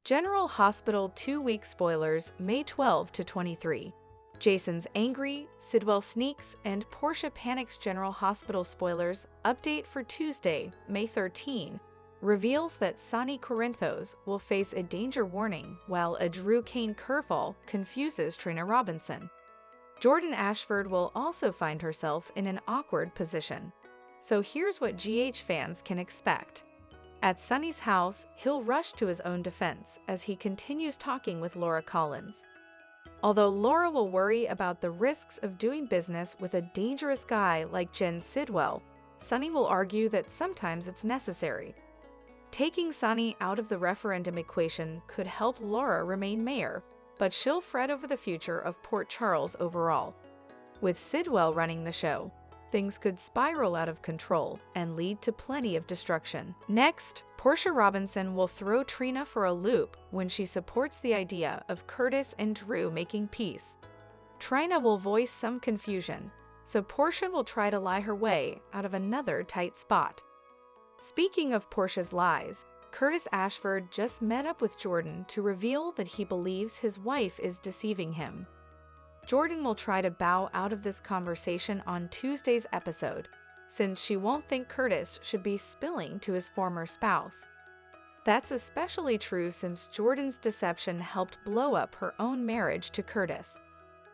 General Hospital 2-week spoilers May 12 to 23. Jason's angry, Sidwell sneaks, and Portia panics. General Hospital spoilers update for Tuesday, May 13, reveals that Sonny Corinthos will face a danger warning while a Drew Kane curveball confuses Trina Robinson. Jordan Ashford will also find herself in an awkward position. So here's what GH fans can expect. At Sonny's house, he'll rush to his own defense as he continues talking with Laura Collins. Although Laura will worry about the risks of doing business with a dangerous guy like Jen Sidwell, Sonny will argue that sometimes it's necessary. Taking Sonny out of the referendum equation could help Laura remain mayor, but she'll fret over the future of Port Charles overall. With Sidwell running the show, things could spiral out of control and lead to plenty of destruction. Next, Portia Robinson will throw Trina for a loop when she supports the idea of Curtis and Drew making peace. Trina will voice some confusion, so Portia will try to lie her way out of another tight spot. Speaking of Portia's lies, Curtis Ashford just met up with Jordan to reveal that he believes his wife is deceiving him. Jordan will try to bow out of this conversation on Tuesday's episode, since she won't think Curtis should be spilling to his former spouse. That's especially true since Jordan's deception helped blow up her own marriage to Curtis.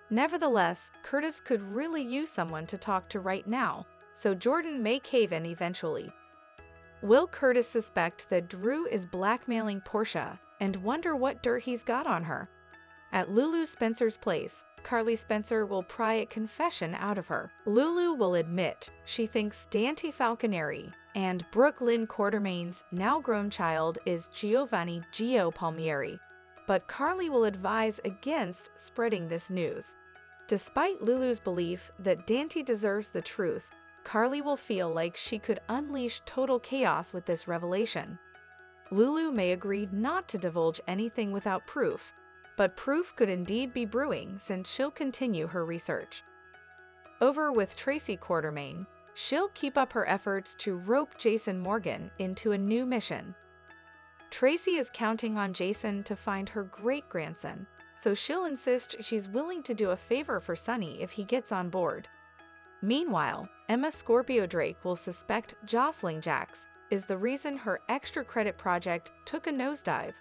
Nevertheless, Curtis could really use someone to talk to right now, so Jordan may cave in eventually. Will Curtis suspect that Drew is blackmailing Portia and wonder what dirt he's got on her? At Lulu Spencer's place, Carly Spencer will pry a confession out of her. Lulu will admit she thinks Dante Falconeri and Brooklyn Quartermain's now-grown child is Giovanni Gio Palmieri, but Carly will advise against spreading this news. Despite Lulu's belief that Dante deserves the truth, Carly will feel like she could unleash total chaos with this revelation. Lulu may agree not to divulge anything without proof, but proof could indeed be brewing since she'll continue her research. Over with Tracy Quartermain, she'll keep up her efforts to rope Jason Morgan into a new mission. Tracy is counting on Jason to find her great-grandson, so she'll insist she's willing to do a favor for Sonny if he gets on board. Meanwhile, Emma Scorpio Drake will suspect jostling Jax is the reason her extra credit project took a nosedive.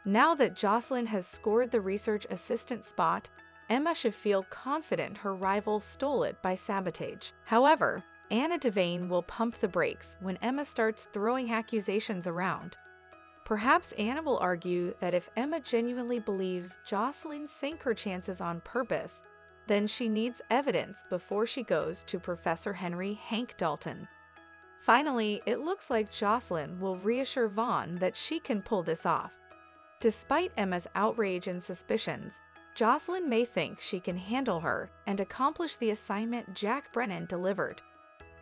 Now that Jocelyn has scored the research assistant spot, Emma should feel confident her rival stole it by sabotage. However, Anna Devane will pump the brakes when Emma starts throwing accusations around. Perhaps Anna will argue that if Emma genuinely believes Jocelyn sank her chances on purpose, then she needs evidence before she goes to Professor Henry Hank Dalton. Finally, it looks like Jocelyn will reassure Vaughn that she can pull this off. Despite Emma's outrage and suspicions, Jocelyn may think she can handle her and accomplish the assignment Jack Brennan delivered.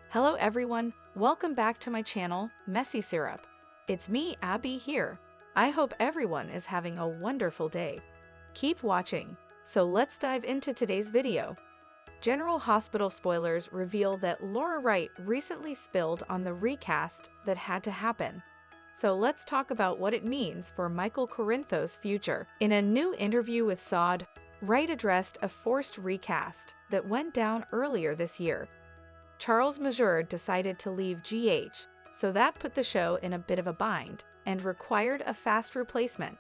Hello everyone, welcome back to my channel, Messy Syrup. It's me, Abby, here. I hope everyone is having a wonderful day. Keep watching, so let's dive into today's video. General Hospital spoilers reveal that Laura Wright recently spilled on the recast that had to happen. So let's talk about what it means for Michael Corinthos' future. In a new interview with SOD, Wright addressed a forced recast that went down earlier this year. Charles Mazur decided to leave GH, so that put the show in a bit of a bind and required a fast replacement.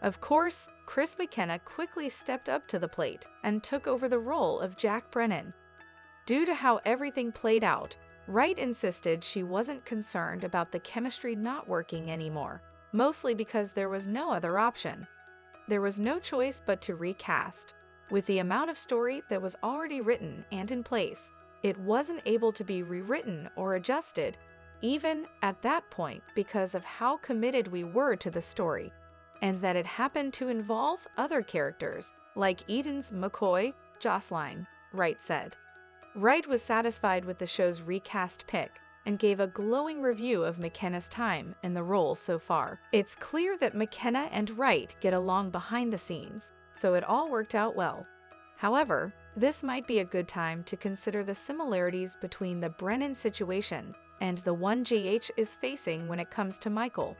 Of course, Chris McKenna quickly stepped up to the plate and took over the role of Jack Brennan. Due to how everything played out, Wright insisted she wasn't concerned about the chemistry not working anymore, mostly because there was no other option. There was no choice but to recast. With the amount of story that was already written and in place, it wasn't able to be rewritten or adjusted, even at that point because of how committed we were to the story, and that it happened to involve other characters, like Eden's McCoy, Jocelyn, Wright said. Wright was satisfied with the show's recast pick and gave a glowing review of McKenna's time in the role so far. It's clear that McKenna and Wright get along behind the scenes, so it all worked out well. However, this might be a good time to consider the similarities between the Brennan situation and the one GH is facing when it comes to Michael.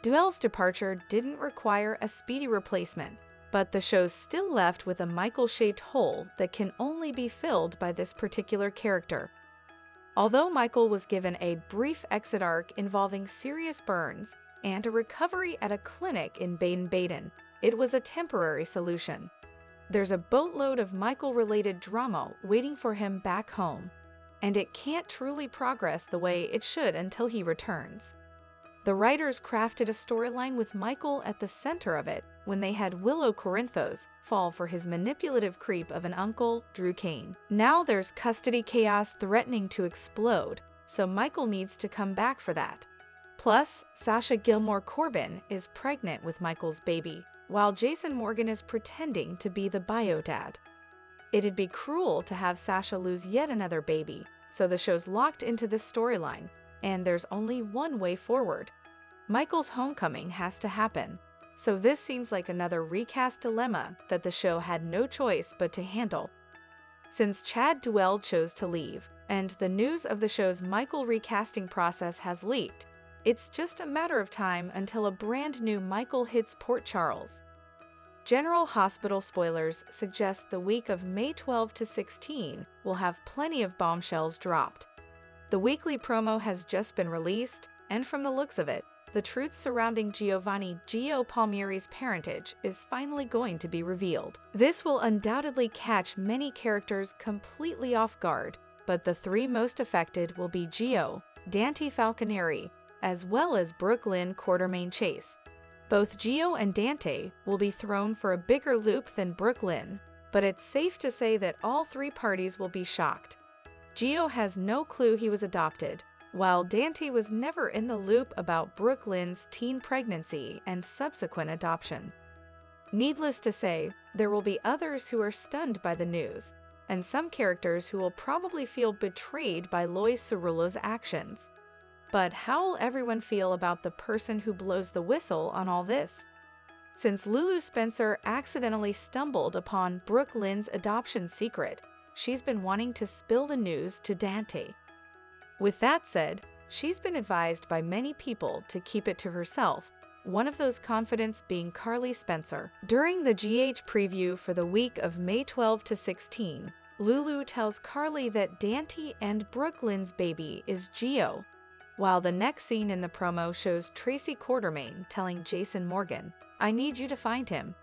Duell's departure didn't require a speedy replacement, but the show's still left with a Michael-shaped hole that can only be filled by this particular character. Although Michael was given a brief exit arc involving serious burns and a recovery at a clinic in Baden-Baden, it was a temporary solution. There's a boatload of Michael-related drama waiting for him back home, and it can't truly progress the way it should until he returns. The writers crafted a storyline with Michael at the center of it when they had Willow Corinthos fall for his manipulative creep of an uncle, Drew Kane. Now there's custody chaos threatening to explode, so Michael needs to come back for that. Plus, Sasha Gilmore Corbin is pregnant with Michael's baby, while Jason Morgan is pretending to be the bio dad. It'd be cruel to have Sasha lose yet another baby, so the show's locked into this storyline, and there's only one way forward. Michael's homecoming has to happen, so this seems like another recast dilemma that the show had no choice but to handle. Since Chad Duell chose to leave, and the news of the show's Michael recasting process has leaked, it's just a matter of time until a brand new Michael hits Port Charles. General Hospital spoilers suggest the week of May 12 to 16 will have plenty of bombshells dropped. The weekly promo has just been released, and from the looks of it, the truth surrounding Giovanni Gio Palmieri's parentage is finally going to be revealed. This will undoubtedly catch many characters completely off guard, but the three most affected will be Gio, Dante Falconeri, as well as Brooklyn Quartermain Chase. Both Gio and Dante will be thrown for a bigger loop than Brooklyn, but it's safe to say that all three parties will be shocked. Gio has no clue he was adopted, while Dante was never in the loop about Brooklyn's teen pregnancy and subsequent adoption. Needless to say, there will be others who are stunned by the news, and some characters who will probably feel betrayed by Lois Cerullo's actions. But how will everyone feel about the person who blows the whistle on all this? Since Lulu Spencer accidentally stumbled upon Brooklyn's adoption secret, she's been wanting to spill the news to Dante. With that said, she's been advised by many people to keep it to herself, one of those confidants being Carly Spencer. During the GH preview for the week of May 12 to 16, Lulu tells Carly that Dante and Brooklyn's baby is Gio, while the next scene in the promo shows Tracy Quartermain telling Jason Morgan, "I need you to find him."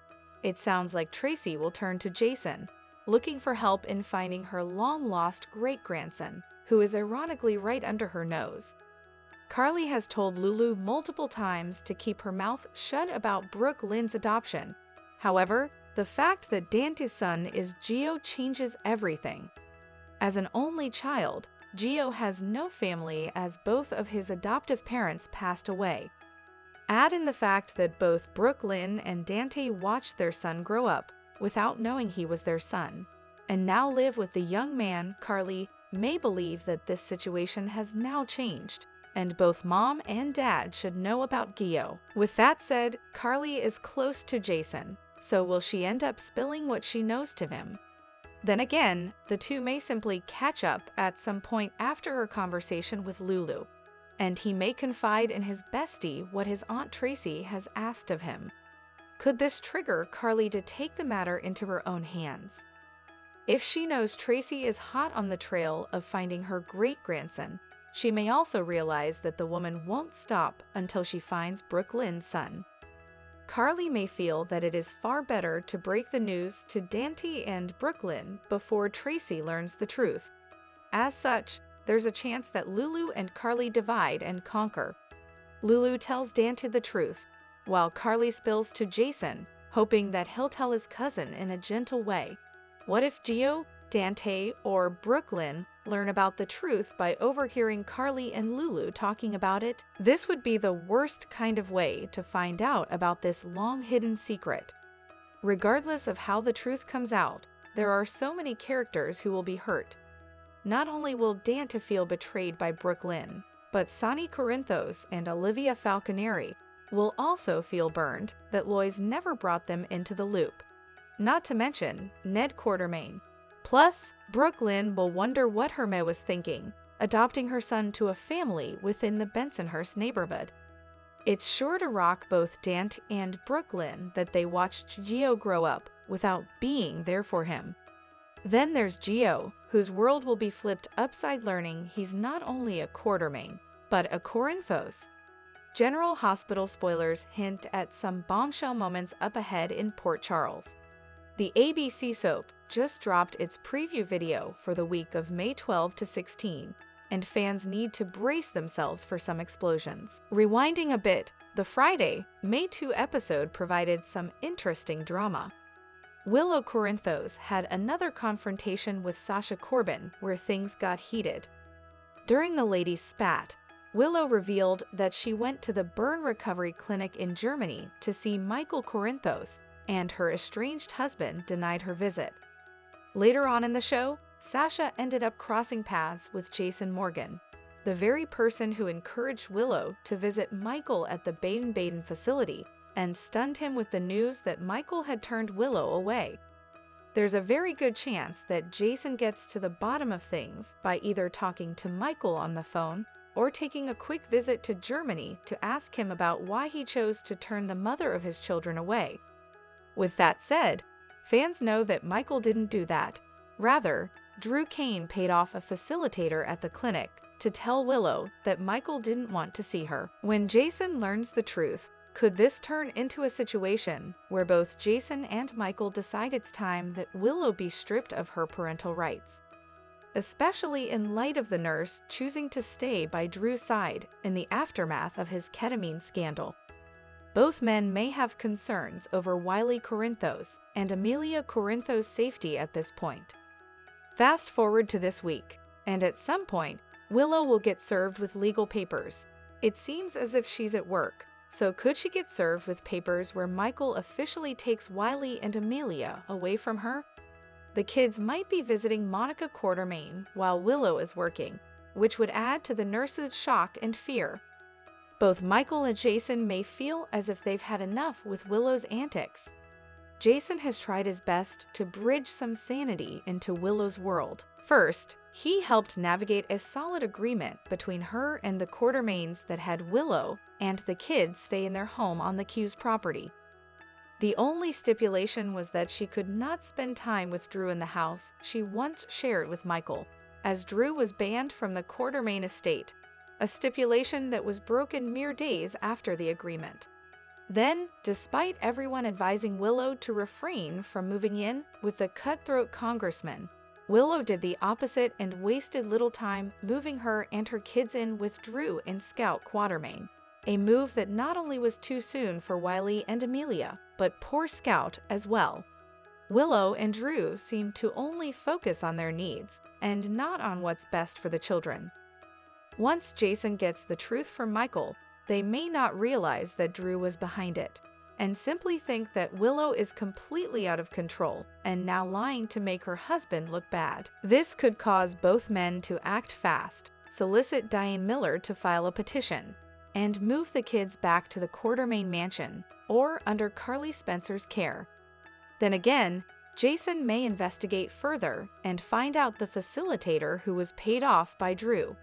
It sounds like Tracy will turn to Jason, looking for help in finding her long-lost great-grandson, who is ironically right under her nose. Carly has told Lulu multiple times to keep her mouth shut about Brooklyn's adoption. However, the fact that Dante's son is Gio changes everything. As an only child, Gio has no family as both of his adoptive parents passed away. Add in the fact that both Brooklyn and Dante watched their son grow up without knowing he was their son, and now live with the young man. Carly may believe that this situation has now changed, and both mom and dad should know about Gio. With that said, Carly is close to Jason, so will she end up spilling what she knows to him? Then again, the two may simply catch up at some point after her conversation with Lulu, and he may confide in his bestie what his Aunt Tracy has asked of him. Could this trigger Carly to take the matter into her own hands? If she knows Tracy is hot on the trail of finding her great-grandson, she may also realize that the woman won't stop until she finds Brooklyn's son. Carly may feel that it is far better to break the news to Dante and Brooklyn before Tracy learns the truth. As such, there's a chance that Lulu and Carly divide and conquer. Lulu tells Dante the truth, while Carly spills to Jason, hoping that he'll tell his cousin in a gentle way. What if Gio, Dante, or Brooklyn learn about the truth by overhearing Carly and Lulu talking about it? This would be the worst kind of way to find out about this long-hidden secret. Regardless of how the truth comes out, there are so many characters who will be hurt. Not only will Dante feel betrayed by Brooklyn, but Sonny Corinthos and Olivia Falconeri will also feel burned that Lois never brought them into the loop. Not to mention Ned Quartermain. Plus, Brooklyn will wonder what Hermé was thinking, adopting her son to a family within the Bensonhurst neighborhood. It's sure to rock both Dant and Brooklyn that they watched Gio grow up without being there for him. Then there's Gio, whose world will be flipped upside learning he's not only a Quartermain, but a Corinthos. General Hospital spoilers hint at some bombshell moments up ahead in Port Charles. The ABC soap just dropped its preview video for the week of May 12 to 16, and fans need to brace themselves for some explosions. Rewinding a bit, the Friday, May 2 episode provided some interesting drama. Willow Corinthos had another confrontation with Sasha Corbin where things got heated. During the ladies' spat, Willow revealed that she went to the burn recovery clinic in Germany to see Michael Corinthos, and her estranged husband denied her visit. Later on in the show, Sasha ended up crossing paths with Jason Morgan, the very person who encouraged Willow to visit Michael at the Baden-Baden facility and stunned him with the news that Michael had turned Willow away. There's a very good chance that Jason gets to the bottom of things by either talking to Michael on the phone or taking a quick visit to Germany to ask him about why he chose to turn the mother of his children away. With that said, fans know that Michael didn't do that. Rather, Drew Kane paid off a facilitator at the clinic to tell Willow that Michael didn't want to see her. When Jason learns the truth, could this turn into a situation where both Jason and Michael decide it's time that Willow be stripped of her parental rights? Especially in light of the nurse choosing to stay by Drew's side in the aftermath of his ketamine scandal. Both men may have concerns over Wiley Corinthos and Amelia Corinthos' safety at this point. Fast forward to this week, and at some point, Willow will get served with legal papers. It seems as if she's at work, so could she get served with papers where Michael officially takes Wiley and Amelia away from her? The kids might be visiting Monica Quartermain while Willow is working, which would add to the nurse's shock and fear. Both Michael and Jason may feel as if they've had enough with Willow's antics. Jason has tried his best to bridge some sanity into Willow's world. First, he helped navigate a solid agreement between her and the Quartermains that had Willow and the kids stay in their home on the Q's property. The only stipulation was that she could not spend time with Drew in the house she once shared with Michael, as Drew was banned from the Quartermain estate, a stipulation that was broken mere days after the agreement. Then, despite everyone advising Willow to refrain from moving in with the cutthroat congressman, Willow did the opposite and wasted little time moving her and her kids in with Drew and Scout Quartermain, a move that not only was too soon for Wiley and Amelia, but poor Scout as well. Willow and Drew seemed to only focus on their needs and not on what's best for the children. Once Jason gets the truth from Michael, they may not realize that Drew was behind it, and simply think that Willow is completely out of control and now lying to make her husband look bad. This could cause both men to act fast, solicit Diane Miller to file a petition, and move the kids back to the Quartermain mansion or under Carly Spencer's care. Then again, Jason may investigate further and find out the facilitator who was paid off by Drew.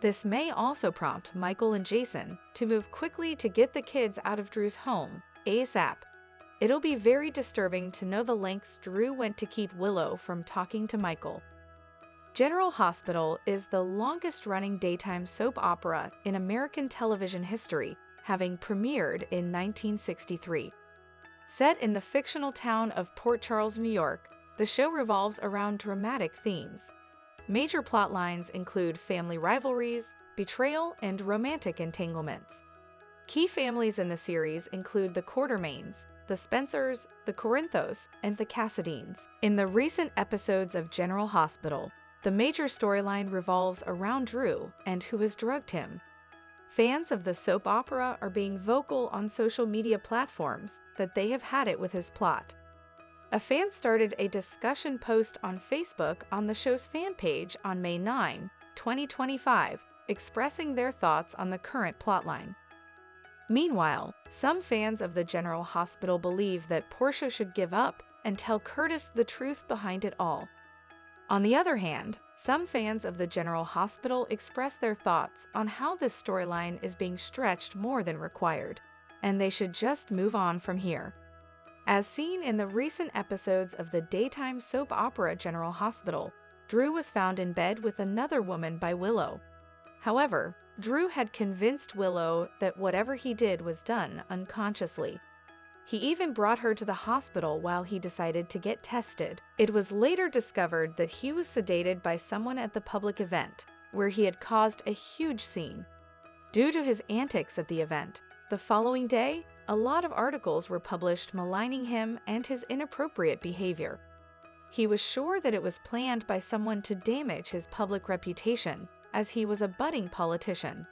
This may also prompt Michael and Jason to move quickly to get the kids out of Drew's home, ASAP. It'll be very disturbing to know the lengths Drew went to keep Willow from talking to Michael. General Hospital is the longest-running daytime soap opera in American television history, having premiered in 1963. Set in the fictional town of Port Charles, New York, the show revolves around dramatic themes. Major plot lines include family rivalries, betrayal, and romantic entanglements. Key families in the series include the Quartermains, the Spencers, the Corinthos, and the Cassadines. In the recent episodes of General Hospital, the major storyline revolves around Drew and who has drugged him. Fans of the soap opera are being vocal on social media platforms that they have had it with his plot. A fan started a discussion post on Facebook on the show's fan page on May 9, 2025, expressing their thoughts on the current plotline. Meanwhile, some fans of the General Hospital believe that Portia should give up and tell Curtis the truth behind it all. On the other hand, some fans of the General Hospital express their thoughts on how this storyline is being stretched more than required, and they should just move on from here. As seen in the recent episodes of the daytime soap opera General Hospital, Drew was found in bed with another woman by Willow. However, Drew had convinced Willow that whatever he did was done unconsciously. He even brought her to the hospital while he decided to get tested. It was later discovered that he was sedated by someone at the public event, where he had caused a huge scene. Due to his antics at the event, the following day, a lot of articles were published maligning him and his inappropriate behavior. He was sure that it was planned by someone to damage his public reputation, as he was a budding politician.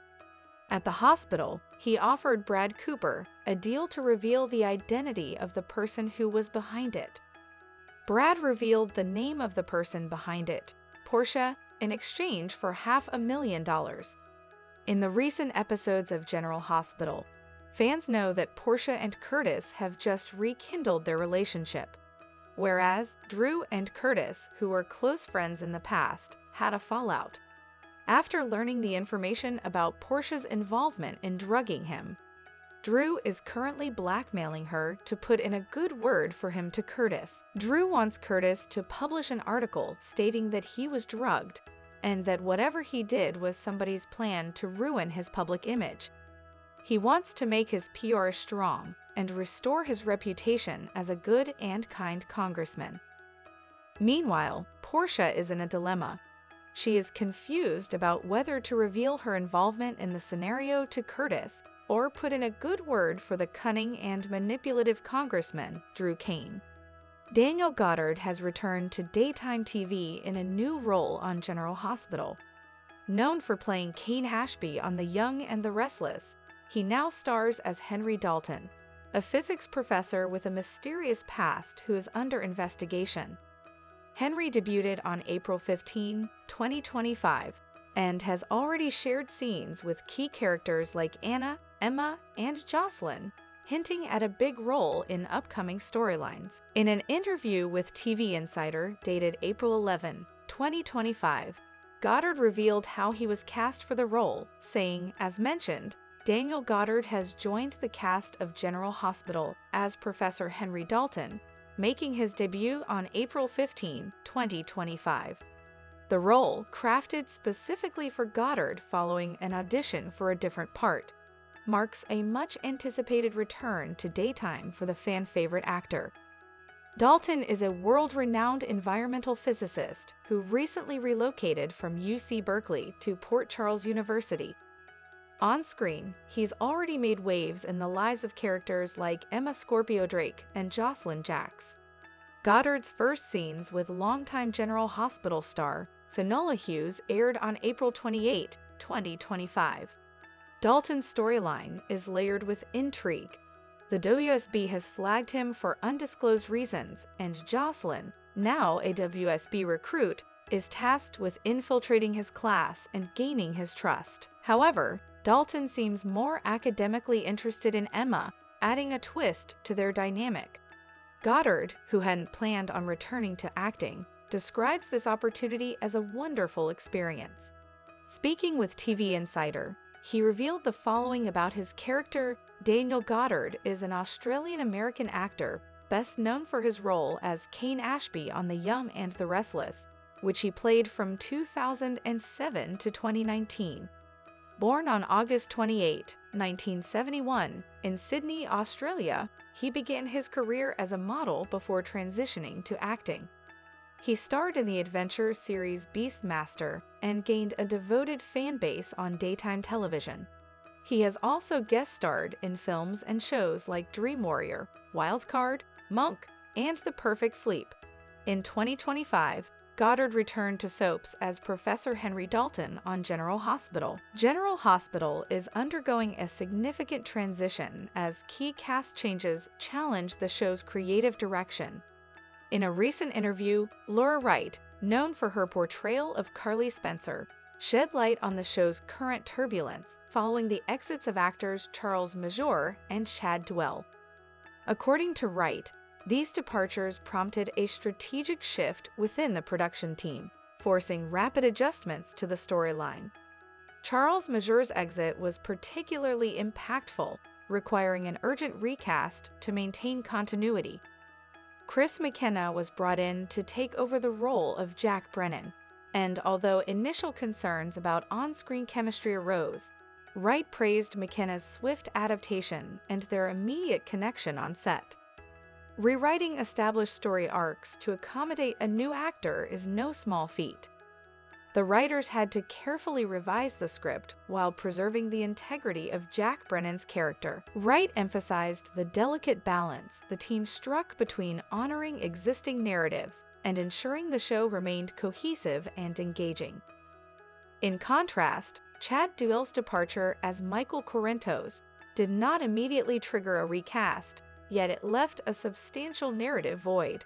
At the hospital, he offered Brad Cooper a deal to reveal the identity of the person who was behind it. Brad revealed the name of the person behind it, Portia, in exchange for $500,000. In the recent episodes of General Hospital, fans know that Portia and Curtis have just rekindled their relationship, whereas Drew and Curtis, who were close friends in the past, had a fallout. After learning the information about Portia's involvement in drugging him, Drew is currently blackmailing her to put in a good word for him to Curtis. Drew wants Curtis to publish an article stating that he was drugged and that whatever he did was somebody's plan to ruin his public image. He wants to make his PR strong and restore his reputation as a good and kind congressman. Meanwhile, Portia is in a dilemma. She is confused about whether to reveal her involvement in the scenario to Curtis or put in a good word for the cunning and manipulative congressman, Drew Cain. Daniel Goddard has returned to daytime TV in a new role on General Hospital. Known for playing Cain Ashby on The Young and the Restless, he now stars as Henry Dalton, a physics professor with a mysterious past who is under investigation. Henry debuted on April 15, 2025, and has already shared scenes with key characters like Anna, Emma, and Jocelyn, hinting at a big role in upcoming storylines. In an interview with TV Insider dated April 11, 2025, Goddard revealed how he was cast for the role, saying, as mentioned, Daniel Goddard has joined the cast of General Hospital as Professor Henry Dalton, making his debut on April 15, 2025. The role, crafted specifically for Goddard following an audition for a different part, marks a much-anticipated return to daytime for the fan-favorite actor. Dalton is a world-renowned environmental physicist who recently relocated from UC Berkeley to Port Charles University. On screen, he's already made waves in the lives of characters like Emma Scorpio Drake and Jocelyn Jacks. Goddard's first scenes with longtime General Hospital star Finola Hughes aired on April 28, 2025. Dalton's storyline is layered with intrigue. The WSB has flagged him for undisclosed reasons, and Jocelyn, now a WSB recruit, is tasked with infiltrating his class and gaining his trust. However, Dalton seems more academically interested in Emma, adding a twist to their dynamic. Goddard, who hadn't planned on returning to acting, describes this opportunity as a wonderful experience. Speaking with TV Insider, he revealed the following about his character. Daniel Goddard is an Australian-American actor best known for his role as Cain Ashby on The Young and the Restless, which he played from 2007 to 2019. Born on August 28, 1971, in Sydney, Australia, he began his career as a model before transitioning to acting. He starred in the adventure series Beastmaster and gained a devoted fan base on daytime television. He has also guest starred in films and shows like Dream Warrior, Wildcard, Monk, and The Perfect Sleep. In 2025, Goddard returned to soaps as Professor Henry Dalton on General Hospital. General Hospital is undergoing a significant transition as key cast changes challenge the show's creative direction. In a recent interview, Laura Wright, known for her portrayal of Carly Spencer, shed light on the show's current turbulence following the exits of actors Charles Major and Chad Dwell. According to Wright, These departures prompted a strategic shift within the production team, forcing rapid adjustments to the storyline. Charles Majeur's exit was particularly impactful, requiring an urgent recast to maintain continuity. Chris McKenna was brought in to take over the role of Jack Brennan, and although initial concerns about on-screen chemistry arose, Wright praised McKenna's swift adaptation and their immediate connection on set. Rewriting established story arcs to accommodate a new actor is no small feat. The writers had to carefully revise the script while preserving the integrity of Jack Brennan's character. Wright emphasized the delicate balance the team struck between honoring existing narratives and ensuring the show remained cohesive and engaging. In contrast, Chad Duell's departure as Michael Corinthos did not immediately trigger a recast, yet it left a substantial narrative void.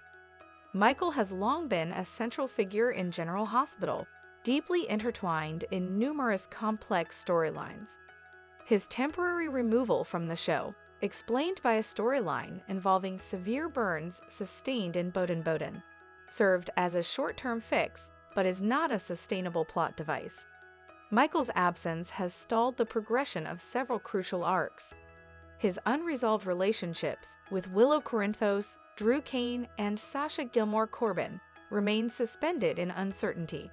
Michael has long been a central figure in General Hospital, deeply intertwined in numerous complex storylines. His temporary removal from the show, explained by a storyline involving severe burns sustained in Boden-Boden, served as a short-term fix but is not a sustainable plot device. Michael's absence has stalled the progression of several crucial arcs. His unresolved relationships with Willow Corinthos, Drew Kane, and Sasha Gilmore Corbin remain suspended in uncertainty.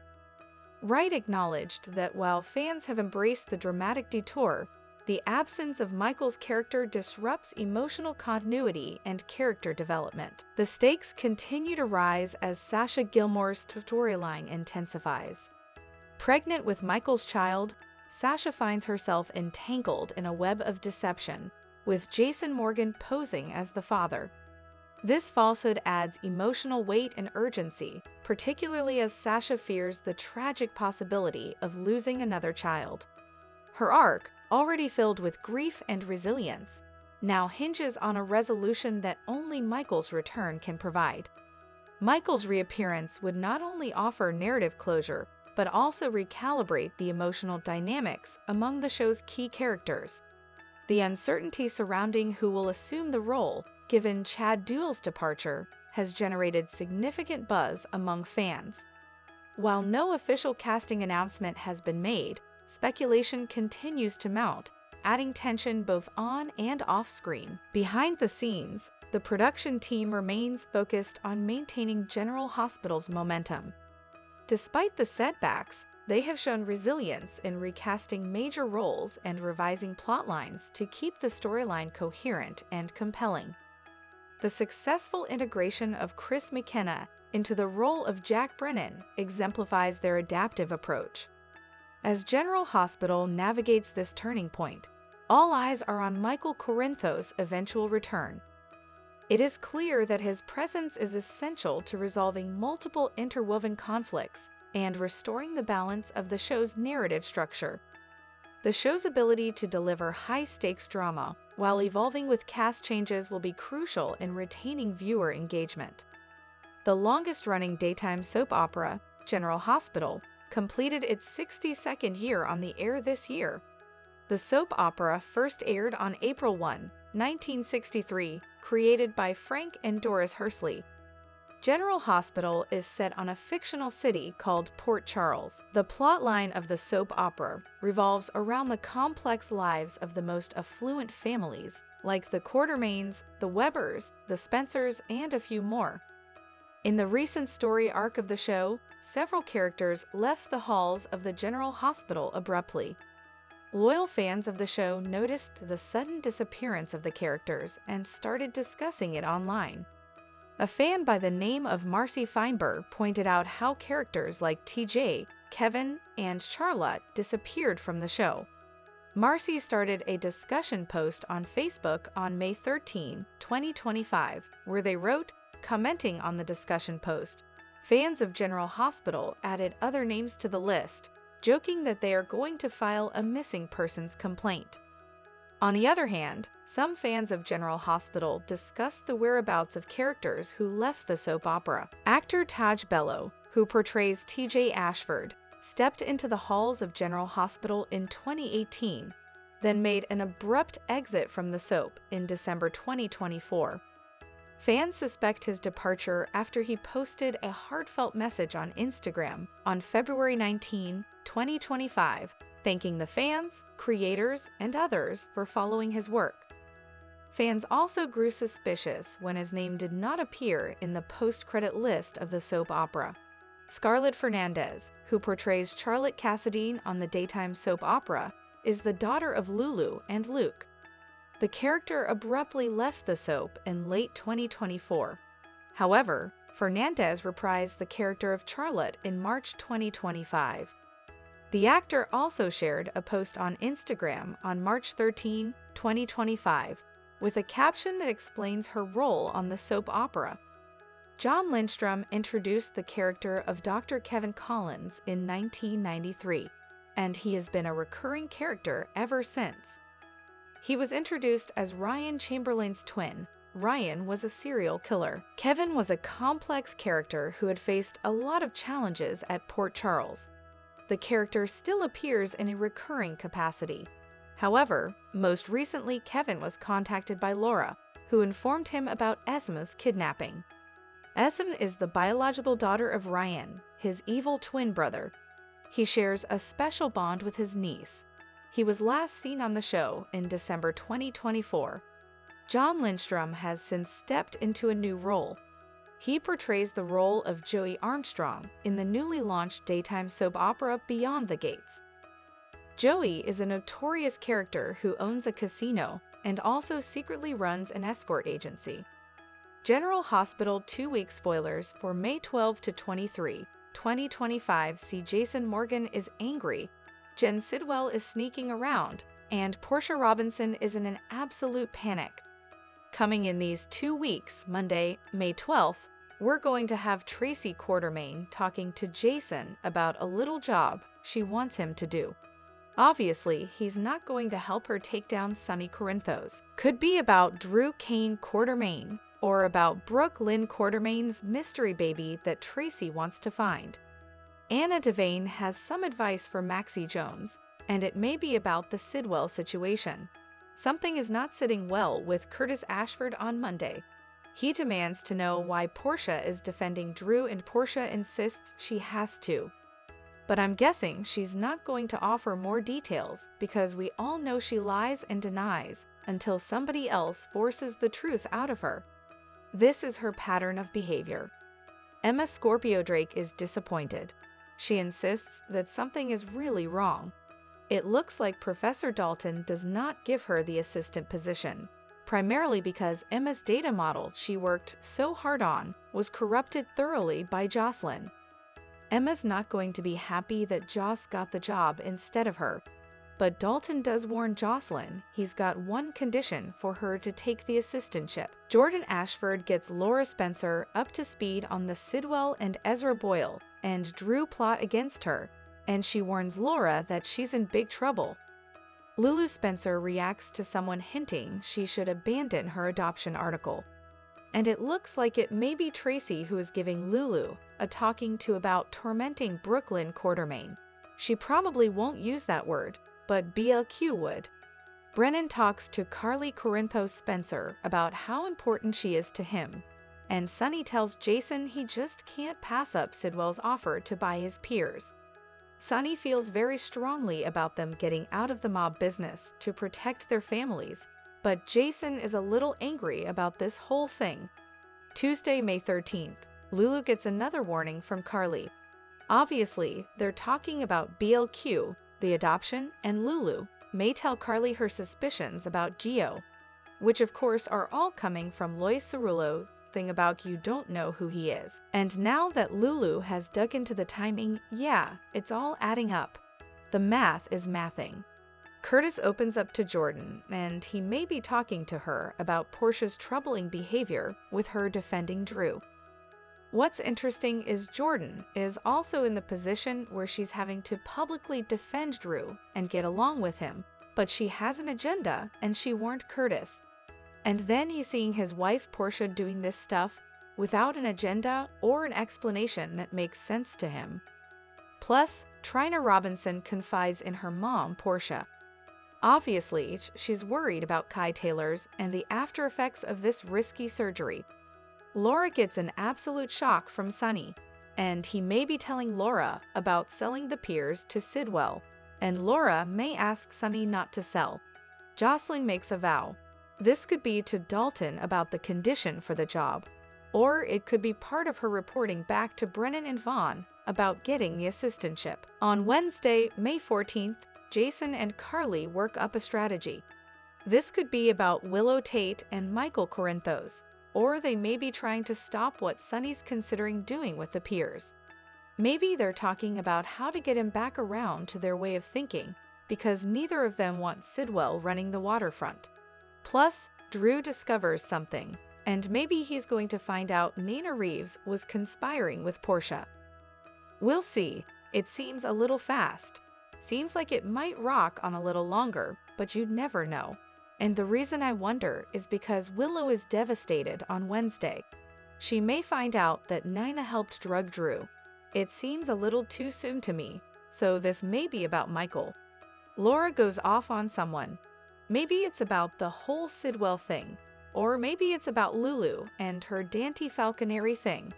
Wright acknowledged that while fans have embraced the dramatic detour, the absence of Michael's character disrupts emotional continuity and character development. The stakes continue to rise as Sasha Gilmore's storyline intensifies. Pregnant with Michael's child, Sasha finds herself entangled in a web of deception, with Jason Morgan posing as the father. This falsehood adds emotional weight and urgency, particularly as Sasha fears the tragic possibility of losing another child. Her arc, already filled with grief and resilience, now hinges on a resolution that only Michael's return can provide. Michael's reappearance would not only offer narrative closure, but also recalibrate the emotional dynamics among the show's key characters. The uncertainty surrounding who will assume the role, given Chad Duell's departure, has generated significant buzz among fans. While no official casting announcement has been made, speculation continues to mount, adding tension both on and off-screen. Behind the scenes, the production team remains focused on maintaining General Hospital's momentum. Despite the setbacks, they have shown resilience in recasting major roles and revising plotlines to keep the storyline coherent and compelling. The successful integration of Chris McKenna into the role of Jack Brennan exemplifies their adaptive approach. As General Hospital navigates this turning point, all eyes are on Michael Corinthos' eventual return. It is clear that his presence is essential to resolving multiple interwoven conflicts and restoring the balance of the show's narrative structure. The show's ability to deliver high-stakes drama while evolving with cast changes will be crucial in retaining viewer engagement. The longest-running daytime soap opera, General Hospital, completed its 62nd year on the air this year. The soap opera first aired on April 1, 1963, created by Frank and Doris Hersley. General Hospital is set on a fictional city called Port Charles. The plotline of the soap opera revolves around the complex lives of the most affluent families, like the Quartermains, the Webbers, the Spencers, and a few more. In the recent story arc of the show, several characters left the halls of the General Hospital abruptly. Loyal fans of the show noticed the sudden disappearance of the characters and started discussing it online. A fan by the name of Marcy Feinberg pointed out how characters like TJ, Kevin, and Charlotte disappeared from the show. Marcy started a discussion post on Facebook on May 13, 2025, where they wrote, commenting on the discussion post, fans of General Hospital added other names to the list, joking that they are going to file a missing persons complaint. On the other hand, some fans of General Hospital discussed the whereabouts of characters who left the soap opera. Actor Taj Bello, who portrays TJ Ashford, stepped into the halls of General Hospital in 2018, then made an abrupt exit from the soap in December 2024. Fans suspect his departure after he posted a heartfelt message on Instagram on February 19, 2025, thanking the fans, creators, and others for following his work. Fans also grew suspicious when his name did not appear in the post-credit list of the soap opera. Scarlett Fernandez, who portrays Charlotte Cassadine on the daytime soap opera, is the daughter of Lulu and Luke. The character abruptly left the soap in late 2024. However, Fernandez reprised the character of Charlotte in March 2025. The actor also shared a post on Instagram on March 13, 2025, with a caption that explains her role on the soap opera. John Lindstrom introduced the character of Dr. Kevin Collins in 1993, and he has been a recurring character ever since. He was introduced as Ryan Chamberlain's twin. Ryan was a serial killer. Kevin was a complex character who had faced a lot of challenges at Port Charles. The character still appears in a recurring capacity. However, most recently Kevin was contacted by Laura, who informed him about Esma's kidnapping. Esma is the biological daughter of Ryan, his evil twin brother. He shares a special bond with his niece. He was last seen on the show in December 2024. John Lindstrom has since stepped into a new role. He portrays the role of Joey Armstrong in the newly launched daytime soap opera Beyond the Gates. Joey is a notorious character who owns a casino and also secretly runs an escort agency. General Hospital 2-week spoilers for May 12 to 23, 2025 see Jason Morgan is angry, Jen Sidwell is sneaking around, and Portia Robinson is in an absolute panic. Coming in these 2 weeks, Monday, May 12th, we're going to have Tracy Quartermaine talking to Jason about a little job she wants him to do. Obviously, he's not going to help her take down Sonny Corinthos. Could be about Drew Kane Quartermaine, or about Brooke Lynn Quartermaine's mystery baby that Tracy wants to find. Anna Devane has some advice for Maxie Jones, and it may be about the Sidwell situation. Something is not sitting well with Curtis Ashford on Monday. He demands to know why Portia is defending Drew, and Portia insists she has to. But I'm guessing she's not going to offer more details because we all know she lies and denies until somebody else forces the truth out of her. This is her pattern of behavior. Emma Scorpio Drake is disappointed. She insists that something is really wrong. It looks like Professor Dalton does not give her the assistant position, primarily because Emma's data model she worked so hard on was corrupted thoroughly by Jocelyn. Emma's not going to be happy that Joss got the job instead of her, but Dalton does warn Jocelyn he's got one condition for her to take the assistantship. Jordan Ashford gets Laura Spencer up to speed on the Sidwell and Ezra Boyle and Drew plot against her, and she warns Laura that she's in big trouble. Lulu Spencer reacts to someone hinting she should abandon her adoption article. And it looks like it may be Tracy who is giving Lulu a talking to about tormenting Brooke Lynn Quartermaine. She probably won't use that word, but BLQ would. Brennan talks to Carly Corinthos Spencer about how important she is to him, and Sonny tells Jason he just can't pass up Sidwell's offer to buy his peers. Sonny feels very strongly about them getting out of the mob business to protect their families, but Jason is a little angry about this whole thing. Tuesday, May 13th, Lulu gets another warning from Carly. Obviously, they're talking about BLQ, the adoption, and Lulu may tell Carly her suspicions about Gio, which of course are all coming from Lois Cerullo's thing about you don't know who he is. And now that Lulu has dug into the timing, yeah, it's all adding up. The math is mathing. Curtis opens up to Jordan, and he may be talking to her about Portia's troubling behavior with her defending Drew. What's interesting is Jordan is also in the position where she's having to publicly defend Drew and get along with him, but she has an agenda and she warned Curtis. And then he's seeing his wife Portia doing this stuff without an agenda or an explanation that makes sense to him. Plus, Trina Robinson confides in her mom, Portia. Obviously, she's worried about Kai Taylor's and the after effects of this risky surgery. Laura gets an absolute shock from Sunny, and he may be telling Laura about selling the piers to Sidwell, and Laura may ask Sunny not to sell. Jocelyn makes a vow. This could be to Dalton about the condition for the job, or it could be part of her reporting back to Brennan and Vaughn about getting the assistantship. On Wednesday, May 14th, Jason and Carly work up a strategy. This could be about Willow Tate and Michael Corinthos, or they may be trying to stop what Sunny's considering doing with the piers. Maybe they're talking about how to get him back around to their way of thinking, because neither of them want Sidwell running the waterfront. Plus, Drew discovers something, and maybe he's going to find out Nana Reeves was conspiring with Portia. We'll see. It seems a little fast. Seems like it might rock on a little longer, but you'd never know. And the reason I wonder is because Willow is devastated on Wednesday. She may find out that Nina helped drug Drew. It seems a little too soon to me, so this may be about Michael. Laura goes off on someone. Maybe it's about the whole Sidwell thing, or maybe it's about Lulu and her Dante Falconeri thing.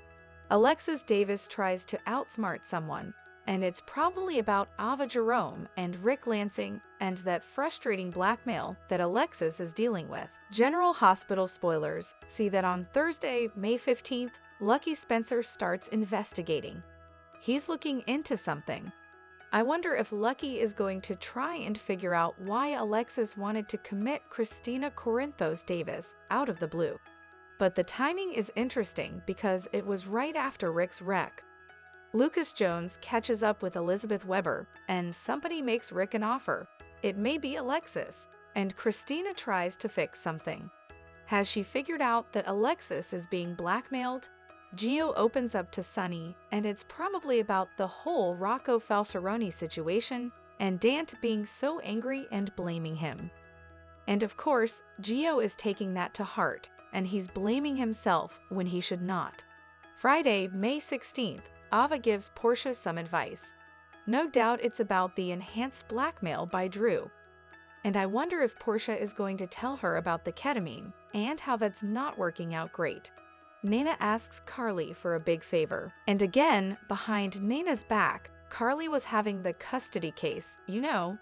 Alexis Davis tries to outsmart someone, and it's probably about Ava Jerome and Rick Lansing and that frustrating blackmail that Alexis is dealing with. General Hospital spoilers see that on Thursday, May 15th, Lucky Spencer starts investigating. He's looking into something. I wonder if Lucky is going to try and figure out why Alexis wanted to commit Christina Corinthos Davis out of the blue. But the timing is interesting because it was right after Rick's wreck. Lucas Jones catches up with Elizabeth Weber, and somebody makes Rick an offer. It may be Alexis, and Christina tries to fix something. Has she figured out that Alexis is being blackmailed? Gio opens up to Sunny, and it's probably about the whole Rocco Falsaroni situation and Dante being so angry and blaming him. And of course, Gio is taking that to heart, and he's blaming himself when he should not. Friday, May 16th, Ava gives Portia some advice. No doubt it's about the enhanced blackmail by Drew. And I wonder if Portia is going to tell her about the ketamine and how that's not working out great. Nana asks Carly for a big favor. And again, behind Nana's back, Carly was having the custody case,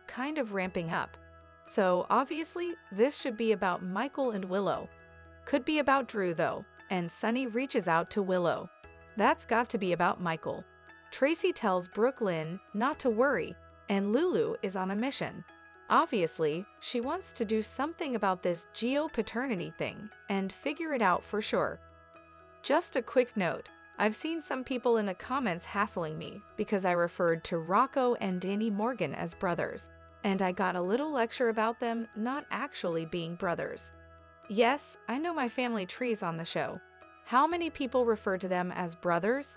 kind of ramping up. So obviously, this should be about Michael and Willow. Could be about Drew though, and Sunny reaches out to Willow. That's got to be about Michael. Tracy tells Brooklyn not to worry, and Lulu is on a mission. Obviously, she wants to do something about this Gio paternity thing and figure it out for sure. Just a quick note, I've seen some people in the comments hassling me because I referred to Rocco and Danny Morgan as brothers, and I got a little lecture about them not actually being brothers. Yes, I know my family tree's on the show. How many people refer to them as brothers?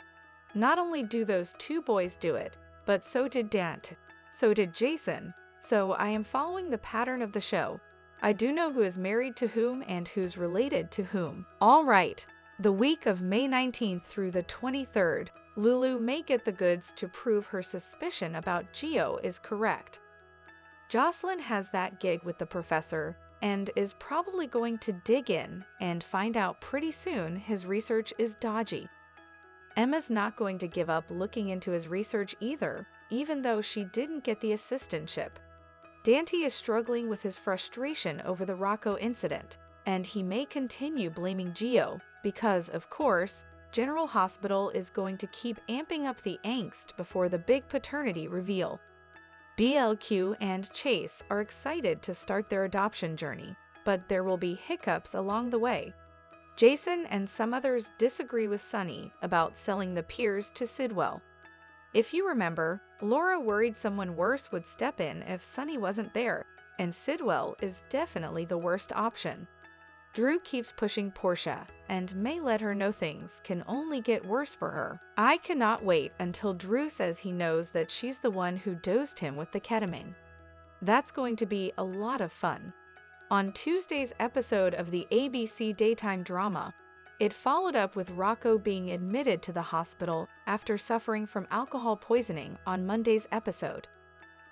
Not only do those two boys do it, but so did Dante. So did Jason. So I am following the pattern of the show. I do know who is married to whom and who's related to whom. All right, the week of May 19th through the 23rd, Lulu may get the goods to prove her suspicion about Gio is correct. Jocelyn has that gig with the professor and is probably going to dig in and find out pretty soon his research is dodgy. Emma's not going to give up looking into his research either, even though she didn't get the assistantship. Dante is struggling with his frustration over the Rocco incident, and he may continue blaming Gio because, of course, General Hospital is going to keep amping up the angst before the big paternity reveal. BLQ and Chase are excited to start their adoption journey, but there will be hiccups along the way. Jason and some others disagree with Sunny about selling the piers to Sidwell. If you remember, Laura worried someone worse would step in if Sunny wasn't there, and Sidwell is definitely the worst option. Drew keeps pushing Portia and may let her know things can only get worse for her. I cannot wait until Drew says he knows that she's the one who dosed him with the ketamine. That's going to be a lot of fun. On Tuesday's episode of the ABC daytime drama, it followed up with Rocco being admitted to the hospital after suffering from alcohol poisoning on Monday's episode.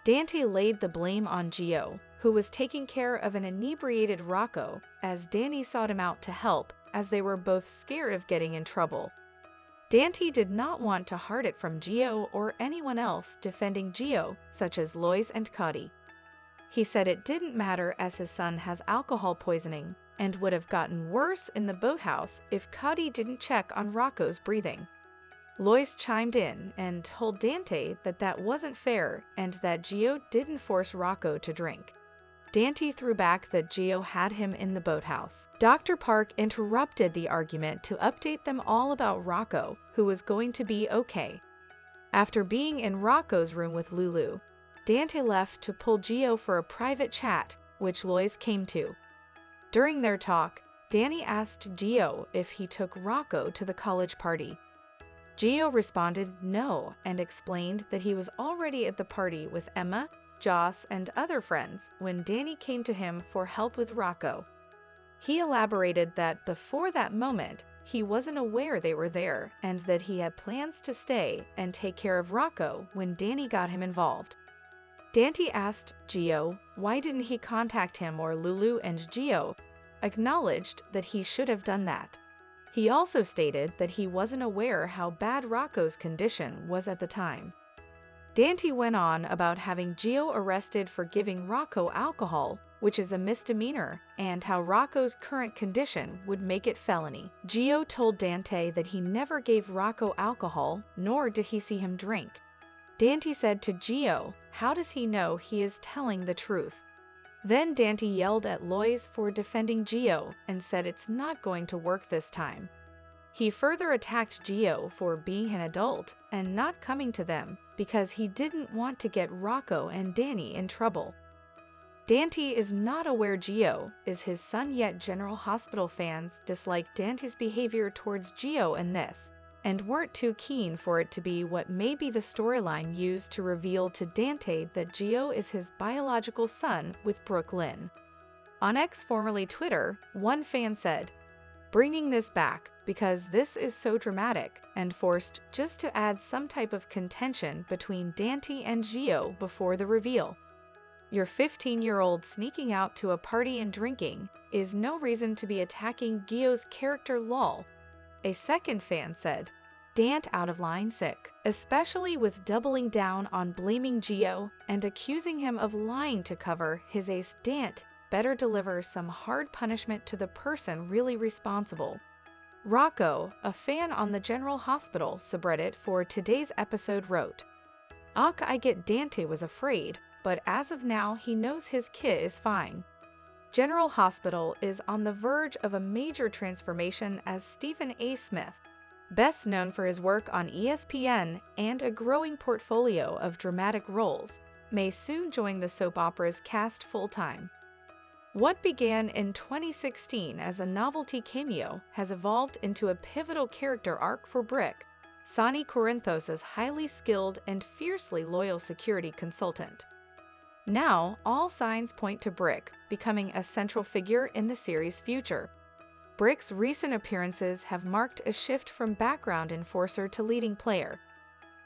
Dante laid the blame on Gio, who was taking care of an inebriated Rocco as Danny sought him out to help, as they were both scared of getting in trouble. Dante did not want to hide it from Gio or anyone else defending Gio, such as Lois and Cody. He said it didn't matter as his son has alcohol poisoning and would have gotten worse in the boathouse if Cody didn't check on Rocco's breathing. Lois chimed in and told Dante that that wasn't fair and that Gio didn't force Rocco to drink. Dante threw back that Gio had him in the boathouse. Dr. Park interrupted the argument to update them all about Rocco, who was going to be okay. After being in Rocco's room with Lulu, Dante left to pull Gio for a private chat, which Lois came to. During their talk, Danny asked Gio if he took Rocco to the college party. Gio responded no and explained that he was already at the party with Emma, Joss, and other friends when Danny came to him for help with Rocco. He elaborated that before that moment, he wasn't aware they were there and that he had plans to stay and take care of Rocco when Danny got him involved. Dante asked Gio why didn't he contact him, or Lulu, and Gio acknowledged that he should have done that. He also stated that he wasn't aware how bad Rocco's condition was at the time. Dante went on about having Gio arrested for giving Rocco alcohol, which is a misdemeanor, and how Rocco's current condition would make it felony. Gio told Dante that he never gave Rocco alcohol, nor did he see him drink. Dante said to Gio, how does he know he is telling the truth? Then Dante yelled at Lois for defending Gio and said it's not going to work this time. He further attacked Gio for being an adult and not coming to them because he didn't want to get Rocco and Danny in trouble. Dante is not aware Gio is his son, yet General Hospital fans disliked Dante's behavior towards Gio in this, and weren't too keen for it to be what may be the storyline used to reveal to Dante that Gio is his biological son with Brooke Lynn. On X, formerly Twitter, one fan said, "Bringing this back because this is so dramatic and forced just to add some type of contention between Dante and Gio before the reveal. Your 15-year-old sneaking out to a party and drinking is no reason to be attacking Gio's character lol." A second fan said, "Dant out of line sick, especially with doubling down on blaming Gio and accusing him of lying to cover his ace. Dant better deliver some hard punishment to the person really responsible." Rocco, a fan on the General Hospital subreddit for today's episode, wrote, I get Dante was afraid, but as of now he knows his kid is fine. General Hospital is on the verge of a major transformation as Stephen A. Smith, best known for his work on ESPN and a growing portfolio of dramatic roles, may soon join the soap opera's cast full-time. What began in 2016 as a novelty cameo has evolved into a pivotal character arc for Brick, Sonny Corinthos' highly skilled and fiercely loyal security consultant. Now, all signs point to Brick becoming a central figure in the series' future. Brick's recent appearances have marked a shift from background enforcer to leading player.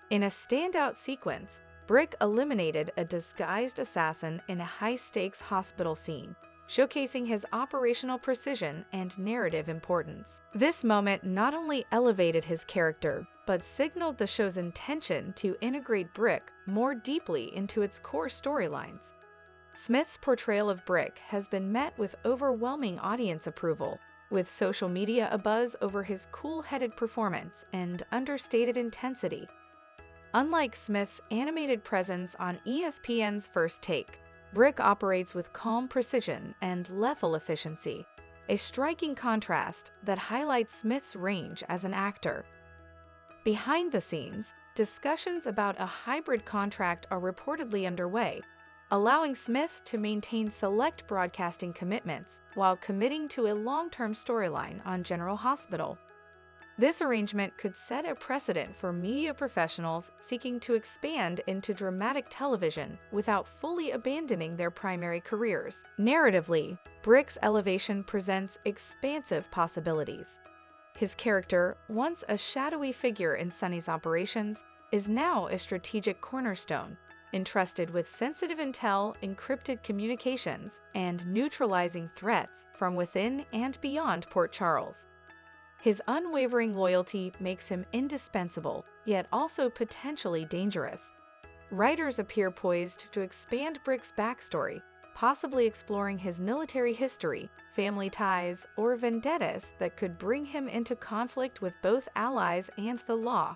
In a standout sequence, Brick eliminated a disguised assassin in a high-stakes hospital scene, showcasing his operational precision and narrative importance. This moment not only elevated his character, but signaled the show's intention to integrate Brick more deeply into its core storylines. Smith's portrayal of Brick has been met with overwhelming audience approval, with social media abuzz over his cool-headed performance and understated intensity. Unlike Smith's animated presence on ESPN's First Take, Brick operates with calm precision and lethal efficiency, a striking contrast that highlights Smith's range as an actor. Behind the scenes, discussions about a hybrid contract are reportedly underway, allowing Smith to maintain select broadcasting commitments while committing to a long-term storyline on General Hospital. This arrangement could set a precedent for media professionals seeking to expand into dramatic television without fully abandoning their primary careers. Narratively, Brick's elevation presents expansive possibilities. His character, once a shadowy figure in Sonny's operations, is now a strategic cornerstone, entrusted with sensitive intel, encrypted communications, and neutralizing threats from within and beyond Port Charles. His unwavering loyalty makes him indispensable, yet also potentially dangerous. Writers appear poised to expand Brick's backstory, possibly exploring his military history, family ties, or vendettas that could bring him into conflict with both allies and the law.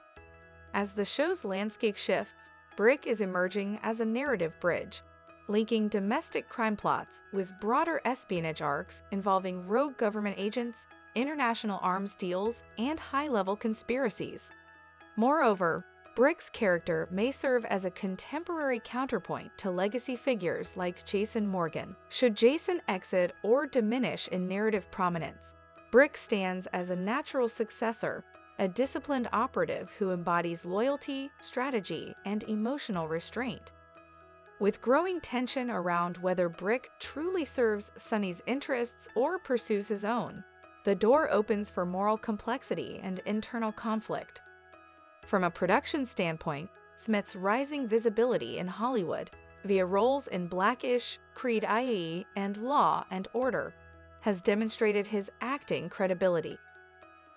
As the show's landscape shifts, Brick is emerging as a narrative bridge, linking domestic crime plots with broader espionage arcs involving rogue government agents, international arms deals, and high-level conspiracies. Moreover, Brick's character may serve as a contemporary counterpoint to legacy figures like Jason Morgan. Should Jason exit or diminish in narrative prominence, Brick stands as a natural successor, a disciplined operative who embodies loyalty, strategy, and emotional restraint. With growing tension around whether Brick truly serves Sonny's interests or pursues his own, the door opens for moral complexity and internal conflict. From a production standpoint, Smith's rising visibility in Hollywood, via roles in Blackish, Creed IE, and Law and Order, has demonstrated his acting credibility.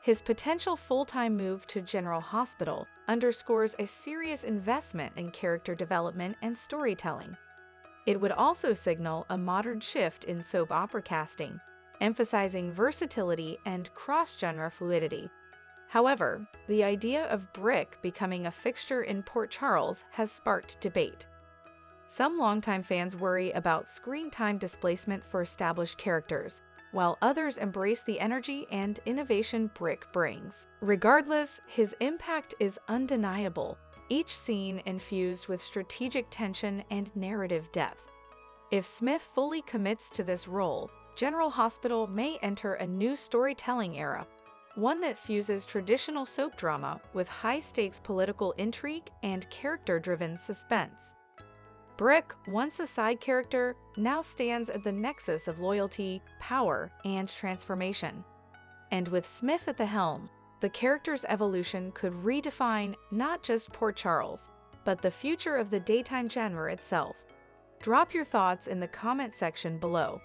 His potential full-time move to General Hospital underscores a serious investment in character development and storytelling. It would also signal a modern shift in soap opera casting, emphasizing versatility and cross-genre fluidity. However, the idea of Brick becoming a fixture in Port Charles has sparked debate. Some longtime fans worry about screen time displacement for established characters, while others embrace the energy and innovation Brick brings. Regardless, his impact is undeniable, each scene infused with strategic tension and narrative depth. If Smith fully commits to this role, General Hospital may enter a new storytelling era, one that fuses traditional soap drama with high-stakes political intrigue and character-driven suspense. Brick, once a side character, now stands at the nexus of loyalty, power, and transformation. And with Smith at the helm, the character's evolution could redefine not just Port Charles, but the future of the daytime genre itself. Drop your thoughts in the comment section below.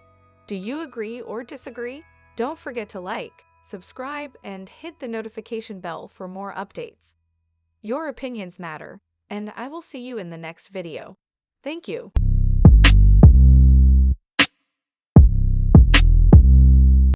Do you agree or disagree? Don't forget to like, subscribe, and hit the notification bell for more updates. Your opinions matter, and I will see you in the next video. Thank you.